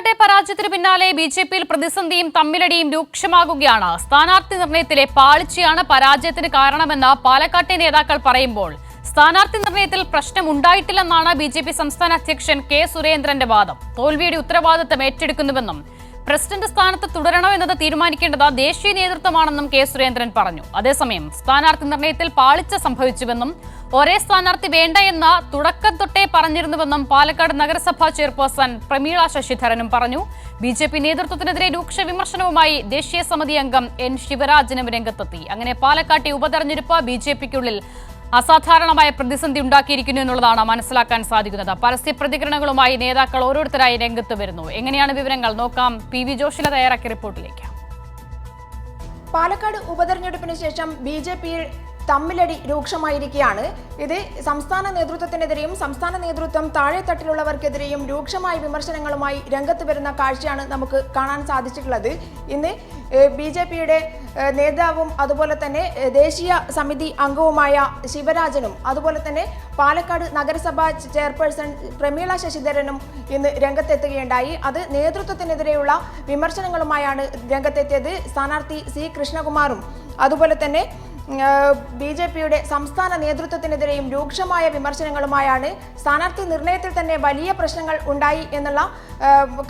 പാലക്കാട്ടെ പരാജയത്തിന് പിന്നാലെ ബിജെപിയിൽ പ്രതിസന്ധിയും തമ്മിലടിയും രൂക്ഷമാകുകയാണ്. സ്ഥാനാർത്ഥി നിർണയത്തിലെ പാളിച്ചയാണ് പരാജയത്തിന് കാരണമെന്ന് പാലക്കാട്ടെ നേതാക്കൾ പറയുമ്പോൾ സ്ഥാനാർത്ഥി നിർണയത്തിൽ പ്രശ്നമുണ്ടായിട്ടില്ലെന്നാണ് ബിജെപി സംസ്ഥാന അധ്യക്ഷൻ കെ സുരേന്ദ്രന്റെ വാദം. തോൽവിയുടെ ഉത്തരവാദിത്തം ഏറ്റെടുക്കുന്നുവെന്നും പ്രസിഡന്റ് സ്ഥാനത്ത് തുടരണമെന്നത് തീരുമാനിക്കേണ്ടത് ദേശീയ നേതൃത്വമാണെന്നും കെ സുരേന്ദ്രൻ പറഞ്ഞു. അതേസമയം സ്ഥാനാർത്ഥി നിർണയത്തിൽ പാളിച്ച സംഭവിച്ചുവെന്നും ഒരേ സ്ഥാനാർത്ഥി വേണ്ട എന്ന തുടക്കം തൊട്ടേ പറഞ്ഞിരുന്നുവെന്നും പാലക്കാട് നഗരസഭാ ചെയർപേഴ്സൺ പ്രമീള ശശിധരനും പറഞ്ഞു. ബിജെപി നേതൃത്വത്തിനെതിരെ രൂക്ഷ വിമർശനവുമായി ദേശീയ സമിതി അംഗം എൻ ശിവരാജനും രംഗത്തെത്തി. അങ്ങനെ പാലക്കാട്ടെ ഉപതെരഞ്ഞെടുപ്പ് ബിജെപിക്കുള്ളിൽ അസാധാരണമായ പ്രതിസന്ധി ഉണ്ടാക്കിയിരിക്കുന്നു എന്നുള്ളതാണ് മനസ്സിലാക്കാൻ സാധിക്കുന്നത്. പരസ്യ പ്രതികരണങ്ങളുമായി നേതാക്കൾ ഓരോരുത്തരായി രംഗത്ത് വരുന്നു. എങ്ങനെയാണ് വിവരങ്ങൾ നോക്കാം. പി വി ജോഷില തയ്യാറാക്കിയ റിപ്പോർട്ടിലേക്ക്. പാലക്കാട് ഉപതെരഞ്ഞെടുപ്പിന് ശേഷം ബിജെപിയിൽ തമ്മിലടി രൂക്ഷമായിരിക്കുകയാണ്. ഇത് സംസ്ഥാന നേതൃത്വത്തിനെതിരെയും സംസ്ഥാന നേതൃത്വം താഴെത്തട്ടിലുള്ളവർക്കെതിരെയും രൂക്ഷമായ വിമർശനങ്ങളുമായി രംഗത്ത് വരുന്ന കാഴ്ചയാണ് നമുക്ക് കാണാൻ സാധിച്ചിട്ടുള്ളത്. ഇന്ന് ബിജെപിയുടെ നേതാവും അതുപോലെ തന്നെ ദേശീയ സമിതി അംഗവുമായ ശിവരാജനും അതുപോലെ തന്നെ പാലക്കാട് നഗരസഭാ ചെയർപേഴ്സൺ പ്രമീള ശശിധരനും ഇന്ന് രംഗത്തെത്തുകയുണ്ടായി. അത് നേതൃത്വത്തിനെതിരെയുള്ള വിമർശനങ്ങളുമായാണ് രംഗത്തെത്തിയത്. സ്ഥാനാർത്ഥി സി കൃഷ്ണകുമാറും അതുപോലെ തന്നെ ബിജെപിയുടെ സംസ്ഥാന നേതൃത്വത്തിനെതിരെയും രൂക്ഷമായ വിമർശനങ്ങളുമായാണ് സ്ഥാനാർത്ഥി നിർണയത്തിൽ തന്നെ വലിയ പ്രശ്നങ്ങൾ ഉണ്ടായി എന്നുള്ള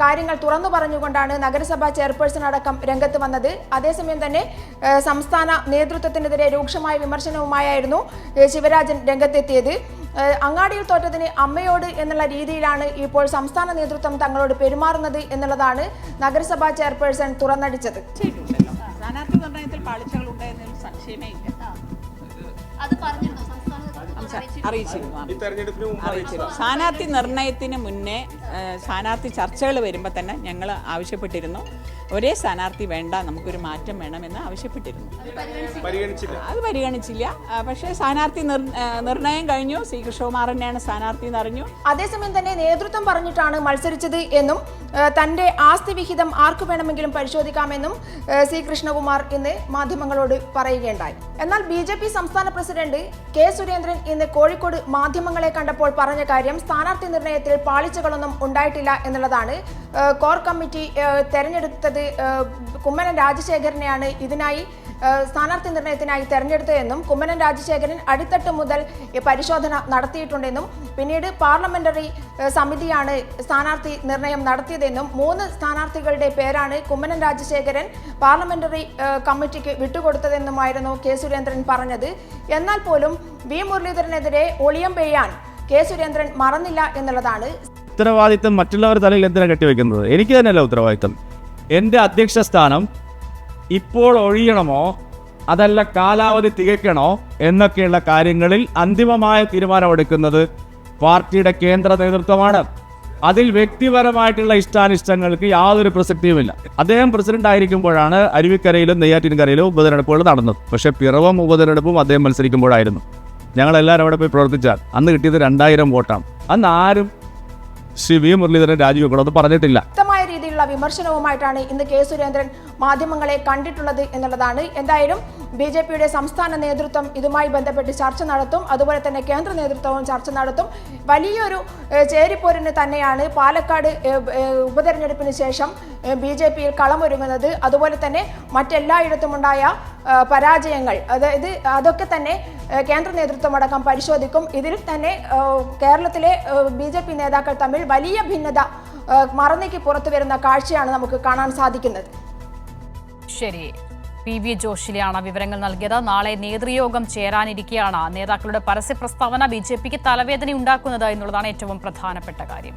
കാര്യങ്ങൾ തുറന്നു പറഞ്ഞുകൊണ്ടാണ് നഗരസഭാ ചെയർപേഴ്സൺ അടക്കം രംഗത്ത് വന്നത്. അതേസമയം തന്നെ സംസ്ഥാന നേതൃത്വത്തിനെതിരെ രൂക്ഷമായ വിമർശനവുമായിരുന്നു ശിവരാജൻ രംഗത്തെത്തിയത്. അങ്ങാടിയിൽ തോറ്റതിന് അമ്മയോട് എന്നുള്ള രീതിയിലാണ് ഇപ്പോൾ സംസ്ഥാന നേതൃത്വം തങ്ങളോട് പെരുമാറുന്നത് എന്നുള്ളതാണ് നഗരസഭാ ചെയർപേഴ്സൺ തുറന്നടിച്ചത്. സ്ഥാനാർത്ഥി നിർണയത്തിൽ പാളിച്ചകൾ ഉണ്ടായെന്നതിൽ സംശയമേ ഇല്ല. അറിയിച്ചിരുന്നു. സ്ഥാനാർത്ഥി നിർണയത്തിന് മുന്നേ സ്ഥാനാർത്ഥി ചർച്ചകൾ വരുമ്പോൾ തന്നെ ഞങ്ങൾ ആവശ്യപ്പെട്ടിരുന്നു, ഒരേ സ്ഥാനാർത്ഥി വേണ്ട, നമുക്കൊരു മാറ്റം വേണമെന്ന് ആവശ്യപ്പെട്ടിരുന്നു. അത് പരിഗണിച്ചില്ല. പക്ഷേ സ്ഥാനാർത്ഥി നിർണയം കഴിഞ്ഞു. സി കൃഷ്ണകുമാർ തന്നെയാണ് സ്ഥാനാർത്ഥി എന്നറിഞ്ഞു. അതേസമയം തന്നെ നേതൃത്വം പറഞ്ഞിട്ടാണ് മത്സരിച്ചത് എന്നും തന്റെ ആസ്തി വിഹിതം ആർക്കു വേണമെങ്കിലും പരിശോധിക്കാമെന്നും സി കൃഷ്ണകുമാർ ഇന്ന് മാധ്യമങ്ങളോട് പറയുകയുണ്ടായി. എന്നാൽ ബിജെപി സംസ്ഥാന പ്രസിഡന്റ് കെ സുരേന്ദ്രൻ ഇന്ന് കോഴിക്കോട് മാധ്യമങ്ങളെ കണ്ടപ്പോൾ പറഞ്ഞ കാര്യം സ്ഥാനാർത്ഥി നിർണയത്തിൽ പാളിച്ചകളൊന്നും ഉണ്ടായിട്ടില്ല എന്നുള്ളതാണ്. കോർ കമ്മിറ്റി തെരഞ്ഞെടുത്തത് കുമ്മനം രാജശേഖരനെയാണ് ഇതിനായി സ്ഥാനാർത്ഥി നിർണയത്തിനായി തെരഞ്ഞെടുത്തതെന്നും കുമ്മനം രാജശേഖരൻ അടിത്തട്ട് മുതൽ പരിശോധന നടത്തിയിട്ടുണ്ടെന്നും പിന്നീട് പാർലമെന്ററി സമിതിയാണ് സ്ഥാനാർത്ഥി നിർണയം നടത്തിയതെന്നും 3 സ്ഥാനാർത്ഥികളുടെ പേരാണ് കുമ്മനം രാജശേഖരൻ പാർലമെന്ററി കമ്മിറ്റിക്ക് വിട്ടുകൊടുത്തതെന്നുമായിരുന്നു കെ സുരേന്ദ്രൻ പറഞ്ഞത്. എന്നാൽ പോലും വി മുരളീധരനെതിരെ ഒളിയം പെയ്യാൻ കെ സുരേന്ദ്രൻ മറന്നില്ല എന്നുള്ളതാണ്. ഉത്തരവാദിത്തം മറ്റുള്ളവരുടെ തലയിൽ എന്തിനാണ് കെട്ടിവെക്കുന്നത്? എനിക്ക് തന്നെയല്ല ഉത്തരവാദിത്തം. എൻ്റെ അധ്യക്ഷ സ്ഥാനം ഇപ്പോൾ ഒഴിയണമോ അതല്ല കാലാവധി തികയ്ക്കണോ എന്നൊക്കെയുള്ള കാര്യങ്ങളിൽ അന്തിമമായ തീരുമാനമെടുക്കുന്നത് പാർട്ടിയുടെ കേന്ദ്ര നേതൃത്വമാണ്. അതിൽ വ്യക്തിപരമായിട്ടുള്ള ഇഷ്ടാനിഷ്ടങ്ങൾക്ക് യാതൊരു പ്രസക്തിയുമില്ല. അദ്ദേഹം പ്രസിഡന്റ് ആയിരിക്കുമ്പോഴാണ് അരുവിക്കരയിലും നെയ്യാറ്റിൻകരയിലും ഉപതെരഞ്ഞെടുപ്പുകൾ നടന്നത്. പക്ഷേ പിറവം ഉപതെരഞ്ഞെടുപ്പും അദ്ദേഹം മത്സരിക്കുമ്പോഴായിരുന്നു. ഞങ്ങളെല്ലാവരും അവിടെ പോയി പ്രവർത്തിച്ചാൽ അന്ന് കിട്ടിയത് 2000 വോട്ടാണ്. അന്ന് ആരും ശ്രീ വി മുരളീധരൻ രാജിവെക്കണമെന്ന് പറഞ്ഞിട്ടില്ല. വ്യക്തമായ രീതിയിലുള്ള വിമർശനവുമായിട്ടാണ് ഇന്ന് കെ സുരേന്ദ്രൻ മാധ്യമങ്ങളെ കണ്ടിട്ടുള്ളത് എന്നുള്ളതാണ്. എന്തായാലും ബിജെപിയുടെ സംസ്ഥാന നേതൃത്വം ഇതുമായി ബന്ധപ്പെട്ട് ചർച്ച നടത്തും. അതുപോലെ തന്നെ കേന്ദ്ര നേതൃത്വവും ചർച്ച നടത്തും. വലിയൊരു ചേരിപ്പോരിന് തന്നെയാണ് പാലക്കാട് ഉപതെരഞ്ഞെടുപ്പിന് ശേഷം ബിജെപിയിൽ കളമൊരുങ്ങുന്നത്. അതുപോലെ തന്നെ മറ്റെല്ലായിടത്തുമുണ്ടായ പരാജയങ്ങൾ അതൊക്കെ തന്നെ കേന്ദ്ര നേതൃത്വം അടക്കം പരിശോധിക്കും. ഇതിൽ തന്നെ കേരളത്തിലെ ബിജെപി നേതാക്കൾ തമ്മിൽ വലിയ ഭിന്നത മറന്നേക്ക് പുറത്തു വരുന്ന കാഴ്ചയാണ് നമുക്ക് കാണാൻ സാധിക്കുന്നത്. ശരി, പി വി ജോഷിലാണ് വിവരങ്ങൾ നൽകിയത്. നാളെ നേതൃയോഗം ചേരാനിരിക്കെയാണ് നേതാക്കളുടെ പരസ്യ പ്രസ്താവന ബിജെപിക്ക് തലവേദന ഉണ്ടാക്കുന്നത് എന്നുള്ളതാണ് ഏറ്റവും പ്രധാനപ്പെട്ട കാര്യം.